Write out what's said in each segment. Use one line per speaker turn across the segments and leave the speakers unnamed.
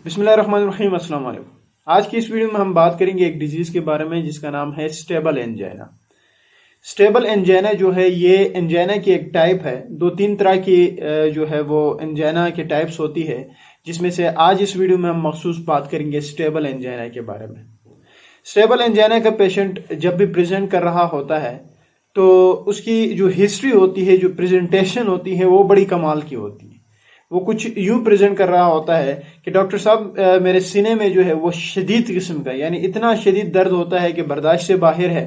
बिस्मिल्लाहिर्रहमानिर्रहीम, अस्सलाम वालेकुम। आज की इस वीडियो में हम बात करेंगे एक डिजीज के बारे में जिसका नाम है स्टेबल एंजाइना। स्टेबल एंजाइना जो है ये एंजाइना की एक टाइप है। दो तीन तरह की जो है वो एंजाइना के टाइप्स होती है, जिसमें से आज इस वीडियो में हम मखसूस बात करेंगे स्टेबल एंजाइना के बारे में। स्टेबल एंजाइना का पेशेंट जब भी प्रेजेंट कर रहा होता है तो उसकी जो हिस्ट्री होती है, जो प्रेजेंटेशन होती है, वो बड़ी कमाल की होती है। वो कुछ यूं प्रेजेंट कर रहा होता है कि डॉक्टर साहब मेरे सीने में जो है वो शदीद किस्म का, यानी इतना शदीद दर्द होता है कि बर्दाश्त से बाहर है।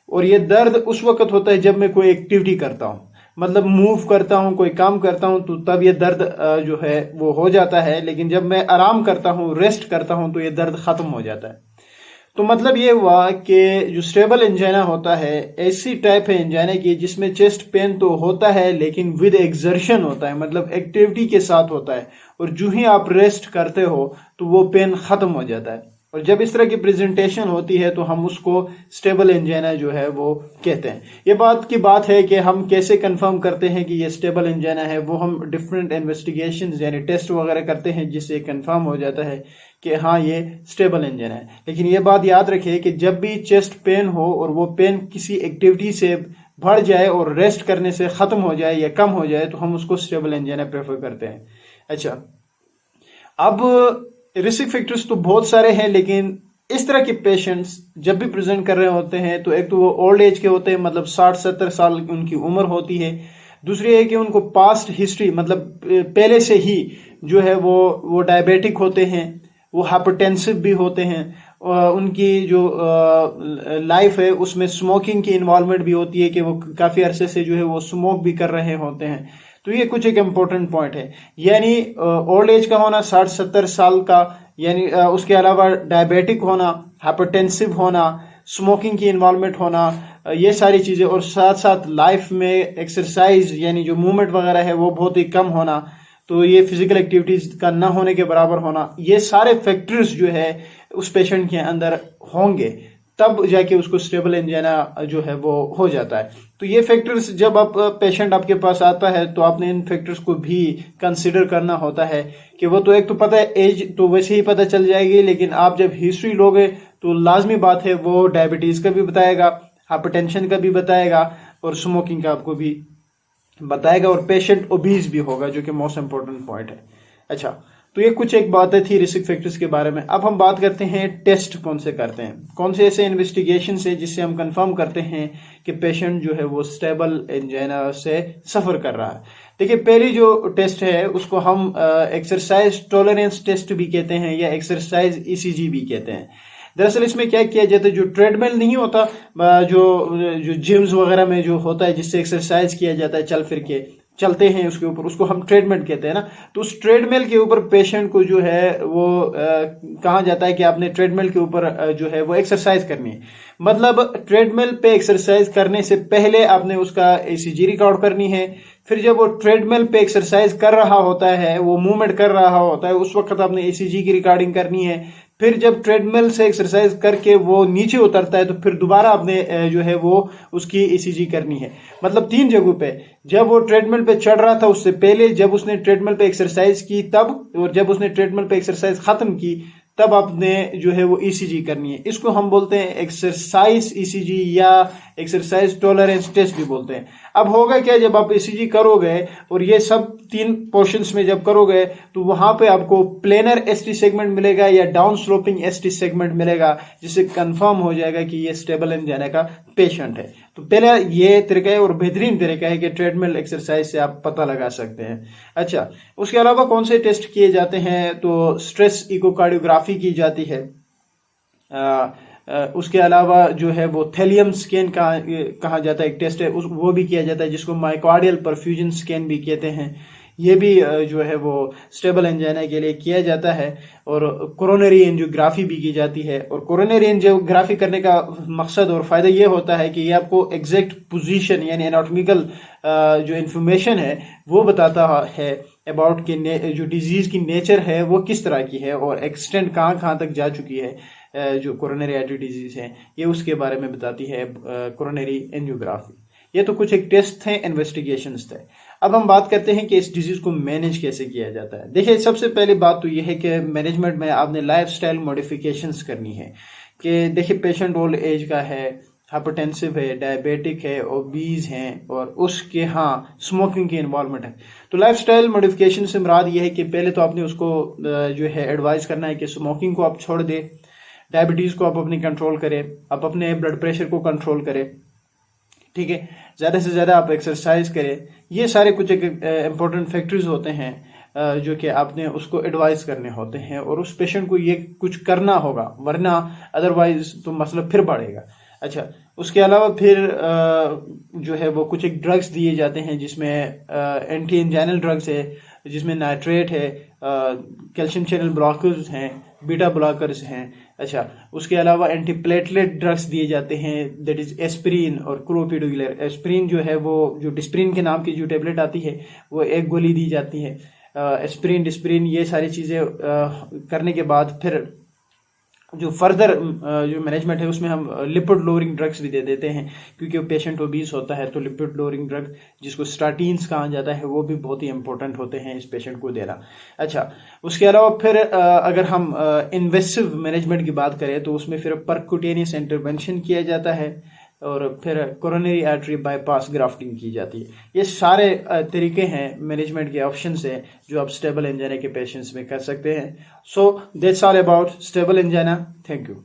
और ये दर्द उस वक्त होता है जब मैं कोई एक्टिविटी करता हूँ, मतलब मूव करता हूँ, कोई काम करता हूँ, तो तब ये दर्द जो है वो हो जाता है। लेकिन जब मैं आराम करता हूँ, रेस्ट करता हूँ, तो ये दर्द खत्म हो जाता है। तो मतलब ये हुआ कि जो स्टेबल एंजाइना होता है ऐसी टाइप है एंजाइना की जिसमें चेस्ट पेन तो होता है लेकिन विद एक्सर्शन होता है, मतलब एक्टिविटी के साथ होता है। और जो ही आप रेस्ट करते हो तो वो पेन खत्म हो जाता है। और जब इस तरह की प्रेजेंटेशन होती है तो हम उसको स्टेबल एंजाइना जो है वो कहते हैं। ये बात की बात है कि हम कैसे कंफर्म करते हैं कि ये स्टेबल एंजाइना है। वो हम डिफरेंट इन्वेस्टिगेशंस यानी टेस्ट वगैरह करते हैं जिससे कंफर्म हो जाता है कि हाँ ये स्टेबल एंजाइना है। लेकिन ये बात याद रखिए कि जब भी चेस्ट पेन हो और वो पेन किसी एक्टिविटी से बढ़ जाए और रेस्ट करने से खत्म हो जाए या कम हो जाए तो हम उसको स्टेबल एंजाइना प्रेफर करते हैं। अच्छा, अब रिस्क फैक्टर्स तो बहुत सारे हैं, लेकिन इस तरह के पेशेंट्स जब भी प्रेजेंट कर रहे होते हैं तो एक तो वो ओल्ड एज के होते हैं, मतलब 60-70 साल उनकी उम्र होती है। दूसरी है कि उनको पास्ट हिस्ट्री, मतलब पहले से ही जो है वो डायबिटिक होते हैं, वो हाइपरटेंसिव भी होते हैं। उनकी जो लाइफ है उसमें स्मोकिंग की इन्वॉल्वमेंट भी होती है कि वो काफ़ी अरसे से जो है वो स्मोक भी कर रहे होते हैं। तो ये कुछ एक इम्पोर्टेंट पॉइंट है। यानी ओल्ड एज का होना 60-70 साल का, यानी उसके अलावा डायबिटिक होना, हाइपरटेंसिव होना, स्मोकिंग की इन्वॉल्वमेंट होना, ये सारी चीज़ें, और साथ साथ लाइफ में एक्सरसाइज यानी जो मूवमेंट वगैरह है वो बहुत ही कम होना, तो ये फिजिकल एक्टिविटीज का ना होने के बराबर होना, ये सारे फैक्टर्स जो है उस पेशेंट के अंदर होंगे, तब जाके उसको स्टेबल एंजाइना जो है वो हो जाता है। तो ये फैक्टर्स जब आप पेशेंट आपके पास आता है तो आपने इन फैक्टर्स को भी कंसिडर करना होता है कि वो तो एक तो पता है, एज तो वैसे ही पता चल जाएगी, लेकिन आप जब हिस्ट्री लोगे तो लाजमी बात है वो डायबिटीज का भी बताएगा, हाइपरटेंशन का भी बताएगा और स्मोकिंग का आपको भी बताएगा, और पेशेंट ओबीज भी होगा, जो कि मोस्ट इंपॉर्टेंट पॉइंट है। अच्छा, तो ये कुछ एक बातें थी रिस्क फैक्टर्स के बारे में। अब हम बात करते हैं टेस्ट कौन से करते हैं, कौन से ऐसे इन्वेस्टिगेशन है जिससे हम कंफर्म करते हैं कि पेशेंट जो है वो स्टेबल एंजाइना से सफर कर रहा है। देखिए, पहली जो टेस्ट है उसको हम एक्सरसाइज टॉलरेंस टेस्ट भी कहते हैं या एक्सरसाइज ईसीजी भी कहते हैं। दरअसल इसमें क्या किया जाता है, जो ट्रेडमिल नहीं होता, जो जो जिम्स वगैरह में जो होता है जिससे एक्सरसाइज किया जाता है, चल फिर के चलते हैं उसके ऊपर, उसको हम ट्रेडमिल कहते हैं ना। तो उस ट्रेडमिल के ऊपर पेशेंट को जो है वो कहा जाता है कि आपने ट्रेडमिल के ऊपर जो है वो एक्सरसाइज करनी है। मतलब ट्रेडमिल पे एक्सरसाइज करने से पहले आपने उसका ईसीजी रिकॉर्ड करनी है। फिर जब वो ट्रेडमिल पे एक्सरसाइज कर रहा होता है, वो मूवमेंट कर रहा होता है, उस वक्त आपने ईसीजी की रिकॉर्डिंग करनी है। फिर जब ट्रेडमिल से एक्सरसाइज करके वो नीचे उतरता है तो फिर दोबारा आपने जो है वो उसकी ईसीजी करनी है। मतलब 3 जगहों पे, जब वो ट्रेडमिल पे चढ़ रहा था उससे पहले, जब उसने ट्रेडमिल पे एक्सरसाइज की तब, और जब उसने ट्रेडमिल पे एक्सरसाइज खत्म की तब आपने जो है वो ईसीजी करनी है। इसको हम बोलते हैं एक्सरसाइज ईसीजी या एक्सरसाइज टॉलरेंस टेस्ट भी बोलते हैं। अब होगा क्या, जब आप ईसीजी करोगे और ये सब 3 पोर्शंस में जब करोगे तो वहां पे आपको प्लेनर एसटी सेगमेंट मिलेगा या डाउन स्लोपिंग एसटी सेगमेंट मिलेगा, जिससे कंफर्म हो जाएगा कि ये स्टेबल एंजाइना का पेशेंट है। तो पहले ये तरीका है और बेहतरीन तरीका है कि ट्रेडमिल एक्सरसाइज से आप पता लगा सकते हैं। अच्छा, उसके अलावा कौन से टेस्ट किए जाते हैं, तो स्ट्रेस इकोकार्डियोग्राफी की जाती है। उसके अलावा जो है वो थैलियम स्कैन कहा जाता है, एक टेस्ट है, वो भी किया जाता है, जिसको माइकार्डियल परफ्यूजन स्कैन भी कहते हैं। ये भी जो है वो स्टेबल एंजाइना के लिए किया जाता है। और कोरोनरी एंजियोग्राफी भी की जाती है। और कोरोनरी एंजियोग्राफी करने का मकसद और फायदा ये होता है कि ये आपको एग्जैक्ट पोजीशन यानी एनाटॉमिकल जो इन्फॉर्मेशन है वो बताता है अबाउट कि जो डिजीज की नेचर है वो किस तरह की है और एक्सटेंट कहाँ कहाँ तक जा चुकी है। जो कोरोनरी आर्टरी डिजीज है ये उसके बारे में बताती है कोरोनरी एंजियोग्राफी। ये तो कुछ एक टेस्ट थे, इन्वेस्टिगेशंस थे। अब हम बात करते हैं कि इस डिजीज को मैनेज कैसे किया जाता है। देखिए, सबसे पहली बात तो यह है कि मैनेजमेंट में आपने लाइफस्टाइल मॉडिफिकेशंस करनी है। कि देखिए, पेशेंट ओल्ड एज का है, हाइपरटेंसिव है, डायबिटिक है, ओबीज हैं, और उसके स्मोकिंग की इन्वॉल्वमेंट है। तो लाइफस्टाइल मॉडिफिकेशन से मुराद ये है कि पहले तो आपने उसको जो है एडवाइस करना है कि स्मोकिंग को आप छोड़ दें, डायबिटीज को आप अपनी कंट्रोल करें, आप अपने ब्लड प्रेशर को कंट्रोल करें, ठीक है, ज्यादा से ज्यादा आप एक्सरसाइज करें। ये सारे कुछ एक इम्पोर्टेंट फैक्टर्स होते हैं जो कि आपने उसको एडवाइस करने होते हैं, और उस पेशेंट को ये कुछ करना होगा, वरना अदरवाइज तो मसला फिर बढ़ेगा। अच्छा, उसके अलावा फिर जो है वो कुछ एक ड्रग्स दिए जाते हैं, जिसमें एंटी एंजाइनल ड्रग्स है, जिसमें नाइट्रेट है, कैल्शियम चैनल ब्लॉकर्स हैं, बीटा ब्लॉकर्स हैं। अच्छा, उसके अलावा एंटी प्लेटलेट ड्रग्स दिए जाते हैं, दैट इज एस्प्रिन और क्लोपिडोग्लियर। एस्प्रिन जो है वो जो डिस्प्रिन के नाम की जो टेबलेट आती है वो एक गोली दी जाती है। एस्प्रिन, डिस्प्रिन, ये सारी चीज़ें करने के बाद फिर जो फर्दर जो मैनेजमेंट है उसमें हम लिपिड लोअरिंग ड्रग्स भी दे देते हैं, क्योंकि पेशेंट ओबीस होता है तो लिपिड लोअरिंग ड्रग जिसको स्टाटीन्स कहा जाता है वो भी बहुत ही इंपॉर्टेंट होते हैं इस पेशेंट को देना। अच्छा, उसके अलावा फिर अगर हम इन्वेसिव मैनेजमेंट की बात करें तो उसमें फिर परक्यूटेनियस इंटरवेंशन किया जाता है, और फिर कोरोनरी आर्टरी बाईपास ग्राफ्टिंग की जाती है। ये सारे तरीके हैं, मैनेजमेंट के ऑप्शंस हैं जो आप स्टेबल एंजाइना के पेशेंट्स में कर सकते हैं। So that's all about stable angina. Thank you.